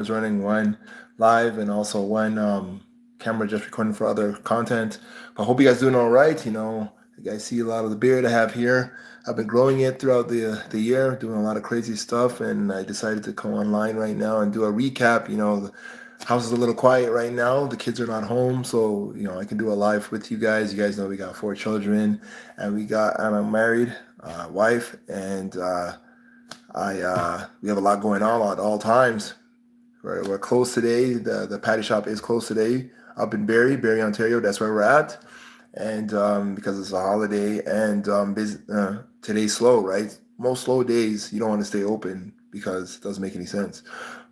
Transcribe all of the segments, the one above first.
is running, one live, and also one camera just recording for other content. But I hope you guys doing all right. You guys see a lot of the beard I have here. I've been growing it throughout the year, doing a lot of crazy stuff, and I decided to come online right now and do a recap. The house is a little quiet right now. The kids are not home, so I can do a live with you guys. You guys know we got 4 children, and and I'm married, wife, and we have a lot going on at all times. We're closed today. The patty shop is closed today up in Barrie, Ontario. That's where we're at, and because it's a holiday and today's slow, right? Most slow days you don't want to stay open because it doesn't make any sense.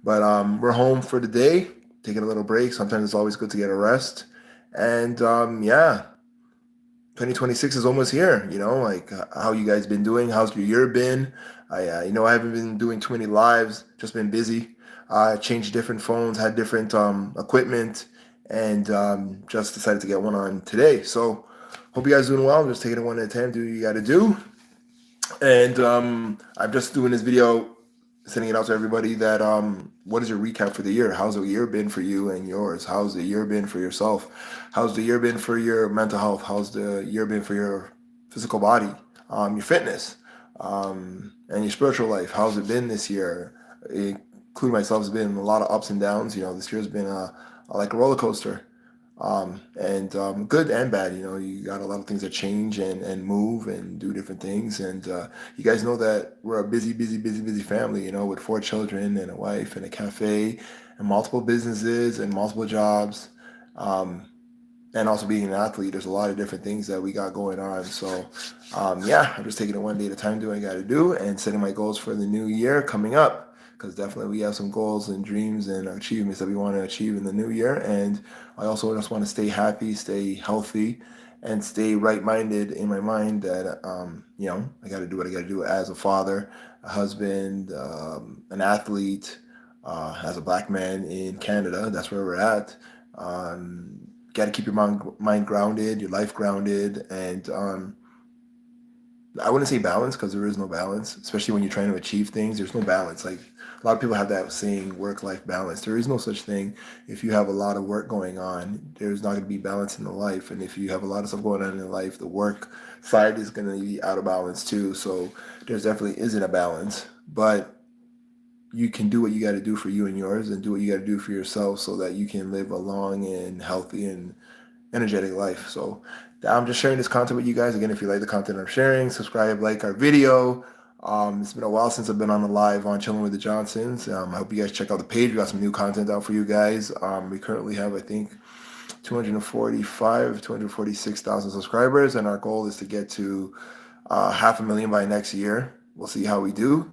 But we're home for the day, taking a little break. Sometimes it's always good to get a rest, and yeah, 2026 is almost here. Like how you guys been doing? How's your year been? I haven't been doing too many lives. Just been busy. Changed different phones, had different equipment, and just decided to get one on today. So hope you guys doing well. I'm just taking it one at a time. Do what you got to do. And I'm just doing this video, sending it out to everybody that what is your recap for the year? How's the year been for you and yours? How's the year been for yourself? How's the year been for your mental health? How's the year been for your physical body, your fitness, and your spiritual life? How's it been this year? Including myself, it's been a lot of ups and downs. This year's been like a roller coaster, and good and bad. You got a lot of things that change and move and do different things. And you guys know that we're a busy family. With 4 children and a wife and a cafe and multiple businesses and multiple jobs. And also being an athlete, there's a lot of different things that we got going on. So, yeah, I'm just taking it one day at a time, doing what I got to do, and setting my goals for the new year coming up. Because definitely we have some goals and dreams and achievements that we want to achieve in the new year. And I also just want to stay happy, stay healthy, and stay right-minded in my mind that, I got to do what I got to do as a father, a husband, an athlete, as a black man in Canada. That's where we're at. Got to keep your mind grounded, your life grounded, and I wouldn't say balance because there is no balance, especially when you're trying to achieve things. There's no balance. Like a lot of people have that saying, work-life balance. There is no such thing. If you have a lot of work going on, there's not going to be balance in the life. And if you have a lot of stuff going on in life, the work side is going to be out of balance too. So there's definitely isn't a balance. But you can do what you got to do for you and yours, and do what you got to do for yourself so that you can live a long and healthy and energetic life. So I'm just sharing this content with you guys. Again, if you like the content I'm sharing, subscribe, like our video. It's been a while since I've been on the live on Chilling with the Johnsons. I hope you guys check out the page. We got some new content out for you guys. We currently have, I think, 246,000 subscribers, and our goal is to get to 500,000 by next year. We'll see how we do.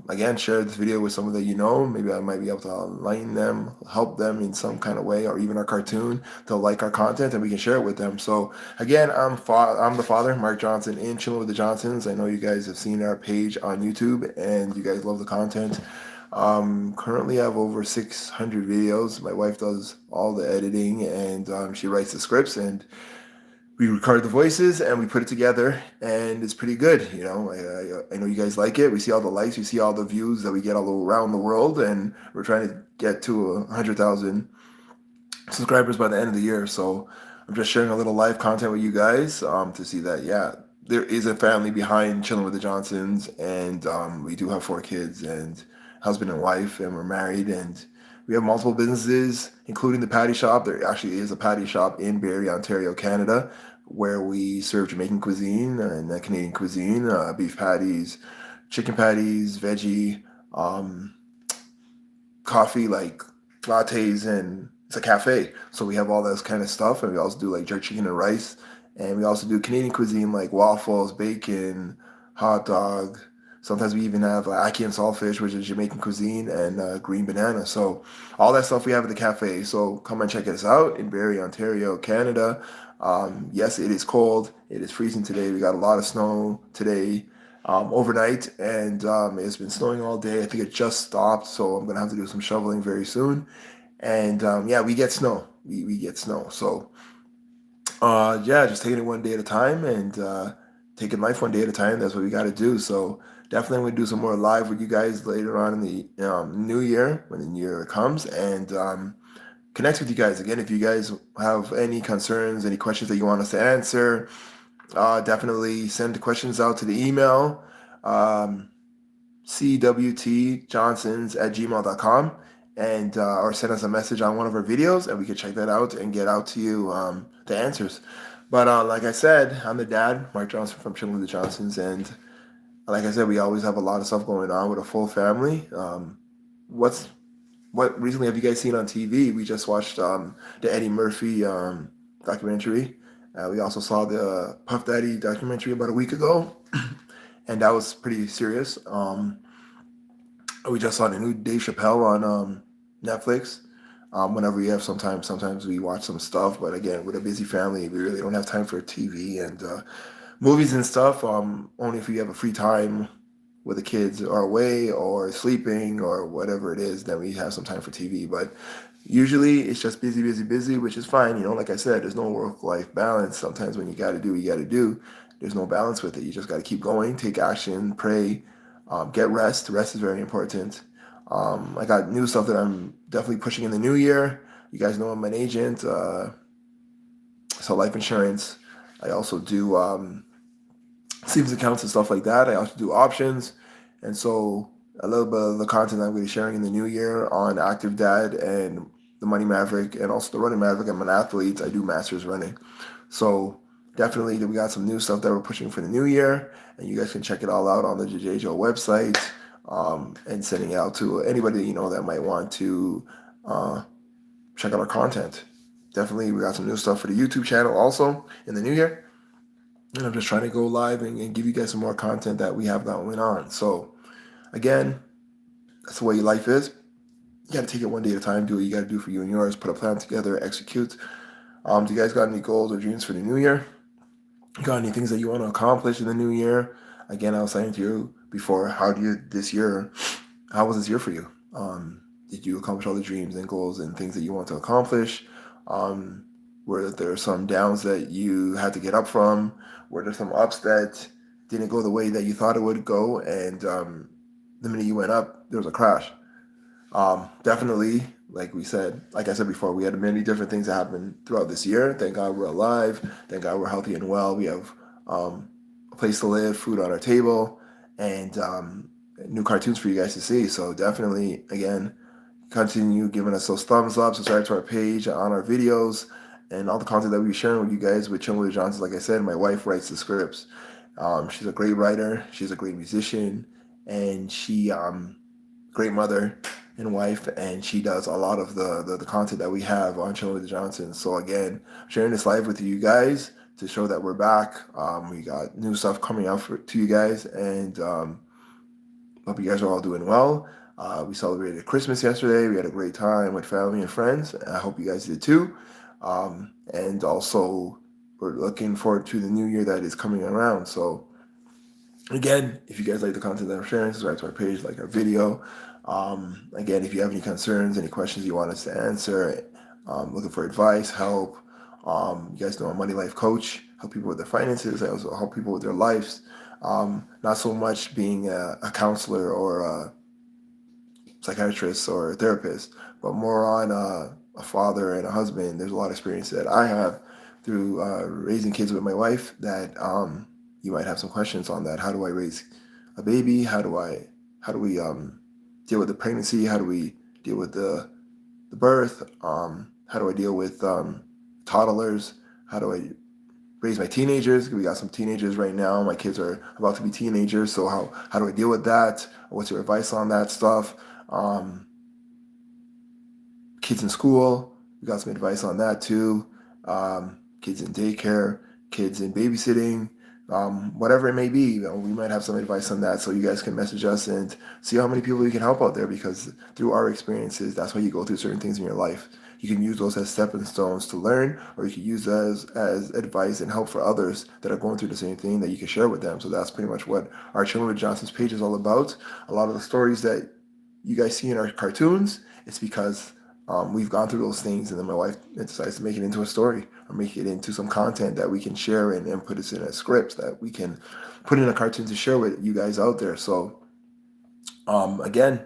Again, share this video with someone that you know. Maybe I might be able to enlighten them, help them in some kind of way, or even our cartoon. They'll like our content and we can share it with them. So again, I'm the father, Mark Johnson, in Chilling with the Johnsons. I know you guys have seen our page on YouTube and you guys love the content. Currently I have over 600 videos. My wife does all the editing and she writes the scripts, and we record the voices and we put it together, and it's pretty good. I know you guys like it. We see all the likes, we see all the views that we get all around the world, and we're trying to get to 100,000 subscribers by the end of the year. So I'm just sharing a little live content with you guys to see that, yeah, there is a family behind Chilling with the Johnsons, and we do have 4 kids and husband and wife, and we're married, and we have multiple businesses, including the patty shop. There actually is a patty shop in Barrie, Ontario, Canada, where we serve Jamaican cuisine and Canadian cuisine, beef patties, chicken patties, veggie, coffee, like lattes, and it's a cafe. So we have all this kind of stuff, and we also do like jerk chicken and rice, and we also do Canadian cuisine like waffles, bacon, hot dog. Sometimes we even have ackee and saltfish, which is Jamaican cuisine, and green banana. So all that stuff we have at the cafe. So come and check us out in Barrie, Ontario, Canada. Yes, it is cold. It is freezing today. We got a lot of snow today overnight, and it's been snowing all day. I think it just stopped, so I'm going to have to do some shoveling very soon. And yeah, we get snow. We get snow. So yeah, just taking it one day at a time, and taking life one day at a time. That's what we got to do. So Definitely going to do some more live with you guys later on in the new year when the new year comes, and connect with you guys again. If you guys have any concerns, any questions that you want us to answer, definitely send the questions out to the email. cwtjohnsons@gmail.com, and or send us a message on one of our videos, and we can check that out and get out to you the answers. But like I said, I'm the dad, Mark Johnson from Chilling with the Johnsons, and like I said, we always have a lot of stuff going on with a full family. What recently have you guys seen on TV? We just watched the Eddie Murphy documentary. We also saw the Puff Daddy documentary about a week ago, and that was pretty serious. We just saw the new Dave Chappelle on Netflix. Whenever we have some time, sometimes we watch some stuff. But again, with a busy family, we really don't have time for TV and movies and stuff. Only if we have a free time where the kids are away or sleeping or whatever it is, then we have some time for TV. But usually it's just busy, busy, busy, which is fine. Like I said, there's no work-life balance. Sometimes when you got to do, you got to do. There's no balance with it. You just got to keep going, take action, pray, get rest. Rest is very important. I got new stuff that I'm definitely pushing in the new year. You guys know I'm an agent, so life insurance. I also do savings accounts and stuff like that. I also do options. And so a little bit of the content I'm going to be sharing in the new year on Active Dad and the Money Maverick and also the Running Maverick. I'm an athlete. I do masters running. So definitely we got some new stuff that we're pushing for the new year. And you guys can check it all out on the JJO website and sending it out to anybody that might want to check out our content. Definitely we got some new stuff for the YouTube channel also in the new year. And I'm just trying to go live and give you guys some more content that we have going on. So again, that's the way life is. You got to take it one day at a time. Do what you got to do for you and yours. Put a plan together, execute. Do you guys got any goals or dreams for the new year? Got any things that you want to accomplish in the new year? Again, I was saying to you before, how was this year for you? Did you accomplish all the dreams and goals and things that you want to accomplish? Were there some downs that you had to get up from? Were there some ups that didn't go the way that you thought it would go? And the minute you went up, there was a crash. Definitely, like I said before, we had many different things that happened throughout this year. Thank God we're alive. Thank God we're healthy and well. We have a place to live, food on our table, and new cartoons for you guys to see. So definitely, again, continue giving us those thumbs up, subscribe to our page on our videos, and all the content that we're sharing with you guys with Chilling with the Johnsons. Like I said, my wife writes the scripts. She's a great writer. She's a great musician, and she great mother and wife, and she does a lot of the content that we have on Chilling with the Johnsons. So again, sharing this live with you guys to show that we're back. We got new stuff coming out to you guys, and hope you guys are all doing well. We celebrated Christmas yesterday. We had a great time with family and friends. I hope you guys did too. And also, we're looking forward to the new year that is coming around. So again, if you guys like the content that I'm sharing, subscribe to our page, like our video. Again, if you have any concerns, any questions you want us to answer, looking for advice, help, you guys know I'm a money life coach, help people with their finances. I also help people with their lives. Not so much being a counselor or a psychiatrist or a therapist, but more on a father and a husband. There's a lot of experience that I have through raising kids with my wife that you might have some questions on that. How do I raise a baby? How do we deal with the pregnancy? How do we deal with the birth? How do I deal with toddlers? How do I raise my teenagers? We got some teenagers right now. My kids are about to be teenagers. So how do I deal with that? What's your advice on that stuff? Kids in school, we got some advice on that too. Kids in daycare, kids in babysitting, whatever it may be, we might have some advice on that. So you guys can message us and see how many people you can help out there, because through our experiences, that's why you go through certain things in your life. You can use those as stepping stones to learn, or you can use those as advice and help for others that are going through the same thing that you can share with them. So that's pretty much what our Chilling with Johnson's page is all about. A lot of the stories that you guys see in our cartoons, it's because We've gone through those things, and then my wife decides to make it into a story or make it into some content that we can share and put it in a script that we can put in a cartoon to share with you guys out there. So, again,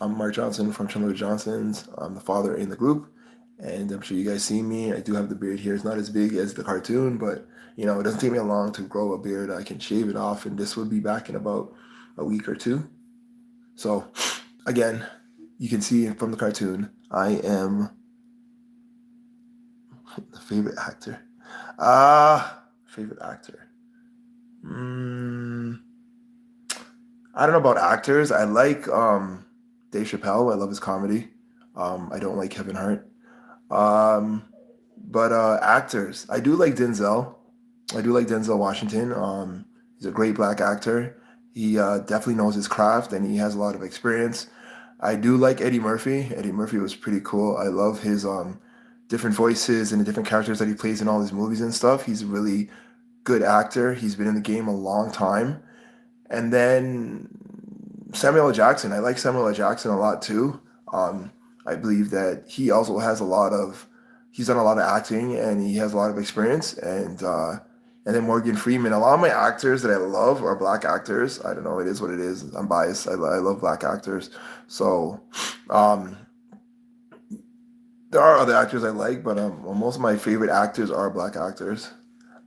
I'm Mark Johnson from Chandler Johnson's. I'm the father in the group, and I'm sure you guys see me. I do have the beard here. It's not as big as the cartoon, but it doesn't take me long to grow a beard. I can shave it off, and this will be back in about a week or two. So, again, you can see from the cartoon, I am the favorite actor. Favorite actor. Mm, I don't know about actors. I like Dave Chappelle. I love his comedy. I don't like Kevin Hart. Um, but actors, I do like Denzel. I do like Denzel Washington. He's a great black actor. He definitely knows his craft and he has a lot of experience. I do like Eddie Murphy. Eddie Murphy was pretty cool. I love his different voices and the different characters that he plays in all his movies and stuff. He's a really good actor. He's been in the game a long time. And then Samuel L. Jackson. I like Samuel L. Jackson a lot too. Um, I believe that he also has a lot of, he's done a lot of acting and he has a lot of experience. And then Morgan Freeman. A lot of my actors that I love are black actors. I don't know. It is what it is. I'm biased. I love black actors. So um, there are other actors I like, but most of my favorite actors are black actors.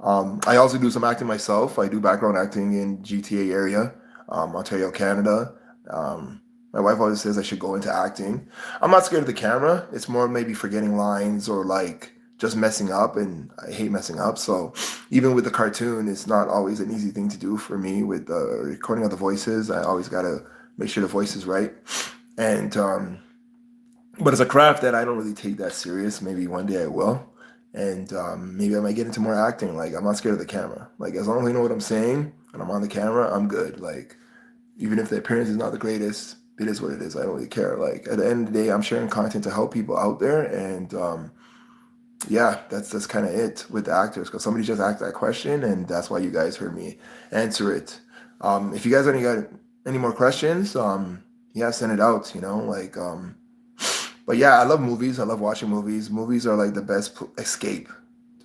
I also do some acting myself. I do background acting in GTA area, Ontario, Canada. Um, my wife always says I should go into acting. I'm not scared of the camera. It's more maybe forgetting lines or like just messing up, and I hate messing up. So even with the cartoon, it's not always an easy thing to do for me with the recording of the voices. I always gotta make sure the voice is right. And but it's a craft that I don't really take that serious. Maybe one day I will, and maybe I might get into more acting. Like I'm not scared of the camera. Like as long as I know what I'm saying and I'm on the camera, I'm good. Like even if the appearance is not the greatest, it is what it is. I don't really care. Like at the end of the day, I'm sharing content to help people out there, and yeah, that's kind of it with the actors. Because somebody just asked that question, and that's why you guys heard me answer it. If you guys got any more questions, yeah, send it out. Like but yeah, I love movies. I love watching movies. Movies are like the best escape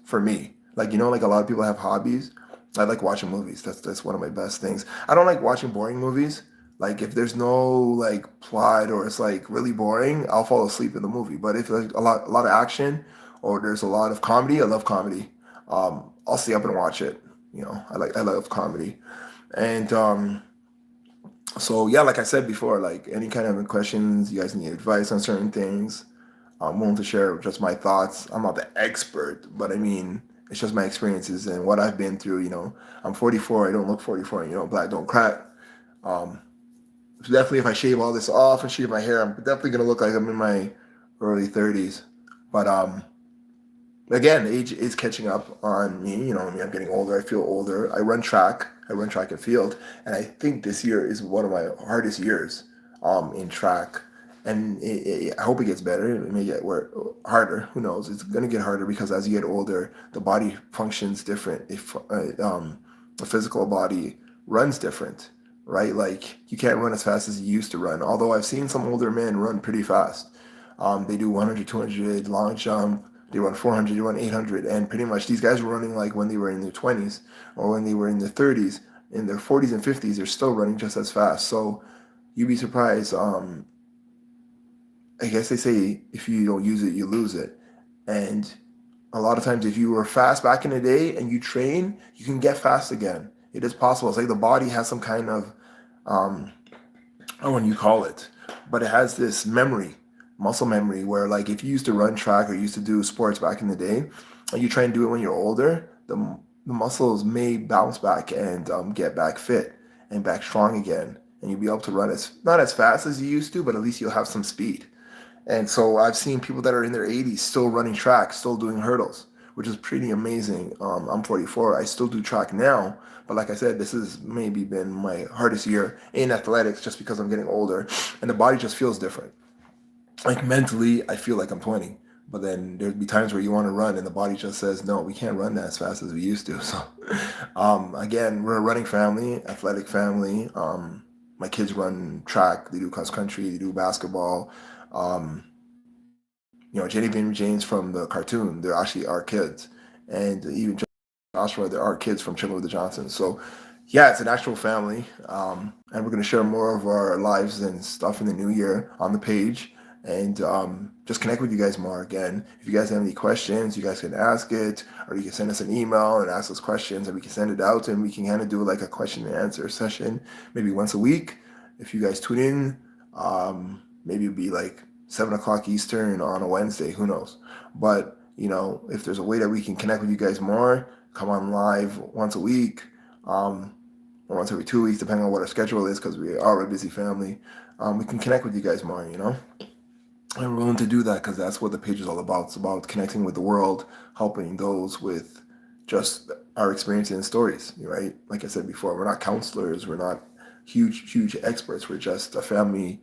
for me. Like like a lot of people have hobbies. I like watching movies. That's one of my best things. I don't like watching boring movies. Like if there's no like plot or it's like really boring, I'll fall asleep in the movie. But if there's a lot of action or there's a lot of comedy, I love comedy. I'll stay up and watch it. I love comedy. And so yeah, like I said before, like any kind of questions, you guys need advice on certain things. I'm willing to share just my thoughts. I'm not the expert, but I mean, it's just my experiences and what I've been through. I'm 44. I don't look 44. Black don't crack. Um, so definitely, if I shave all this off and shave my hair, I'm definitely gonna look like I'm in my early 30s. But again, age is catching up on me. I'm getting older. I feel older. I run track. I run track and field, and I think this year is one of my hardest years in track. And I hope it gets better. It may get harder. Who knows? It's gonna get harder because as you get older, the body functions different. If the physical body runs different, right? Like you can't run as fast as you used to run. Although I've seen some older men run pretty fast. They do 100, 200, long jump. They run 400, they run 800, and pretty much these guys were running like when they were in their 20s or when they were in their 30s, in their 40s and 50s. They're still running just as fast. So you'd be surprised. I guess they say if you don't use it, you lose it. And a lot of times, if you were fast back in the day and you train, you can get fast again. It is possible. It's like the body has some kind of, I don't know what you call it, but it has this memory, muscle memory, where like if you used to run track or used to do sports back in the day, and you try and do it when you're older, the muscles may bounce back and get back fit and back strong again, and you'll be able to run as not as fast as you used to, but at least you'll have some speed. And so I've seen people that are in their 80s still running track, still doing hurdles, which is pretty amazing. I'm 44. I still do track now, but like I said, this has maybe been my hardest year in athletics just because I'm getting older, and the body just feels different. Like mentally, I feel like I'm 20, but then there'd be times where you want to run, and the body just says, "No, we can't run that as fast as we used to." So, again, we're a running family, athletic family. My kids run track, they do cross country, they do basketball. Um, Jenny and James from the cartoon, they're actually our kids. And even Joshua, there are kids from Children of the Johnsons. So, yeah, it's an actual family. And we're going to share more of our lives and stuff in the new year on the page and just connect with you guys more. Again, if you guys have any questions, you guys can ask it, or you can send us an email and ask us questions, and we can send it out, and we can kind of do like a question and answer session maybe once a week. If you guys tune in, maybe it'll be like 7 o'clock Eastern on a Wednesday, who knows? But if there's a way that we can connect with you guys more, come on live once a week, or once every 2 weeks, depending on what our schedule is, because we are a busy family. We can connect with you guys more, And we're willing to do that because that's what the page is all about. It's about connecting with the world, helping those with just our experiences and stories, right? Like I said before, we're not counselors, we're not huge experts. We're just a family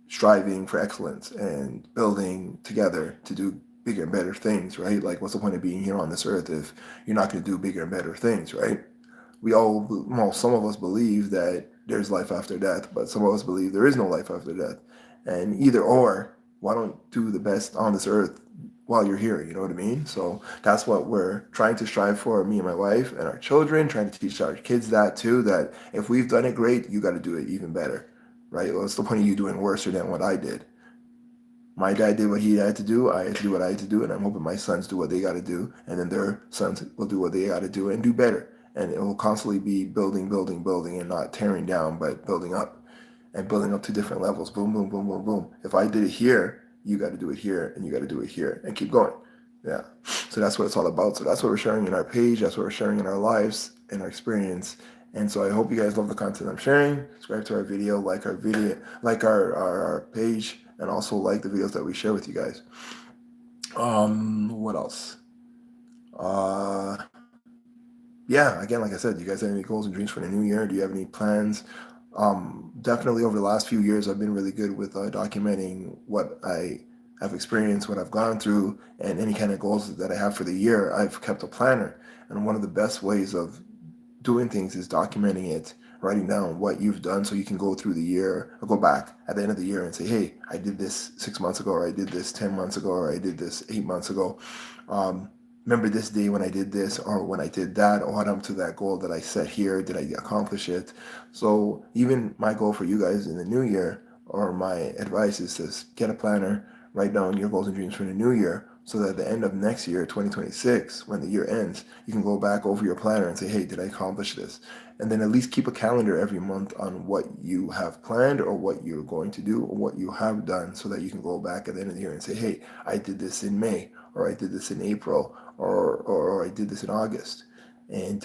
striving for excellence and building together to do bigger and better things, right? Like, what's the point of being here on this earth if you're not going to do bigger and better things, right? Some of us believe that there's life after death, but some of us believe there is no life after death. And either or, why don't do the best on this earth while you're here? You know what I mean? So that's what we're trying to strive for, me and my wife and our children, trying to teach our kids that too, that if we've done it great, you got to do it even better, right? What's the point of you doing worse than what I did? My dad did what he had to do. I had to do what I had to do, and I'm hoping my sons do what they got to do, and then their sons will do what they got to do and do better. And it will constantly be building, and not tearing down, but building up and building up to different levels. Boom, boom, boom, boom, boom. If I did it here, you got to do it here, and you got to do it here, and keep going. Yeah. So that's what it's all about. So that's what we're sharing in our page. That's what we're sharing in our lives and our experience. And so I hope you guys love the content I'm sharing. Subscribe to our video, like our page, and also like the videos that we share with you guys. What else? Yeah, again, like I said, do you guys have any goals and dreams for the new year? Do you have any plans? Definitely over the last few years, I've been really good with documenting what I have experienced, what I've gone through, and any kind of goals that I have for the year. I've kept a planner, and one of the best ways of doing things is documenting it, writing down what you've done so you can go through the year or go back at the end of the year and say, hey, I did this 6 months ago, or I did this 10 months ago, or I did this 8 months ago. Remember this day when I did this, or when I did that, or what happened to that goal that I set here? Did I accomplish it? So even my goal for you guys in the new year, or my advice, is to get a planner, write down your goals and dreams for the new year, so that at the end of next year, 2026, when the year ends, you can go back over your planner and say, hey, did I accomplish this? And then at least keep a calendar every month on what you have planned, or what you're going to do, or what you have done, so that you can go back at the end of the year and say, hey, I did this in May, or I did this in April, or I did this in August. And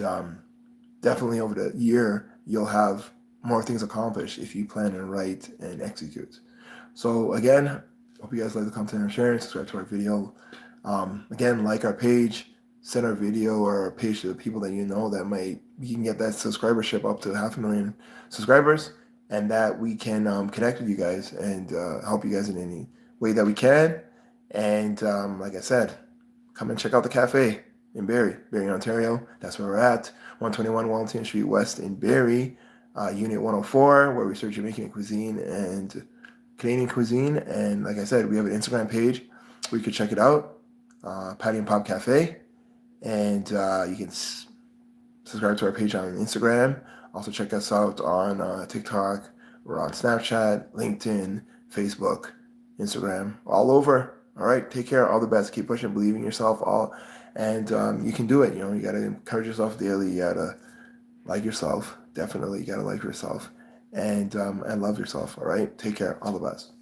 definitely over the year, you'll have more things accomplished if you plan and write and execute. So again, hope you guys like the content I'm sharing. Subscribe to our video. Again, like our page, send our video or our page to the people that you know that you can get that subscribership up to 500,000 subscribers, and that we can connect with you guys and help you guys in any way that we can. And like I said, come and check out the cafe in Barrie, Ontario. That's where we're at, 121 Wellington Street West in Barrie, Unit 104, where we serve Jamaican cuisine and Canadian cuisine. And like I said, we have an Instagram page where you can check it out, Patty and Pop Cafe. And you can subscribe to our page on Instagram. Also check us out on TikTok. We're on Snapchat, LinkedIn, Facebook, Instagram, all over. All right, take care. All the best. Keep pushing. Believe in yourself. And you can do it. You got to encourage yourself daily. You got to like yourself. Definitely, you got to like yourself and love yourself. All right, take care. All the best.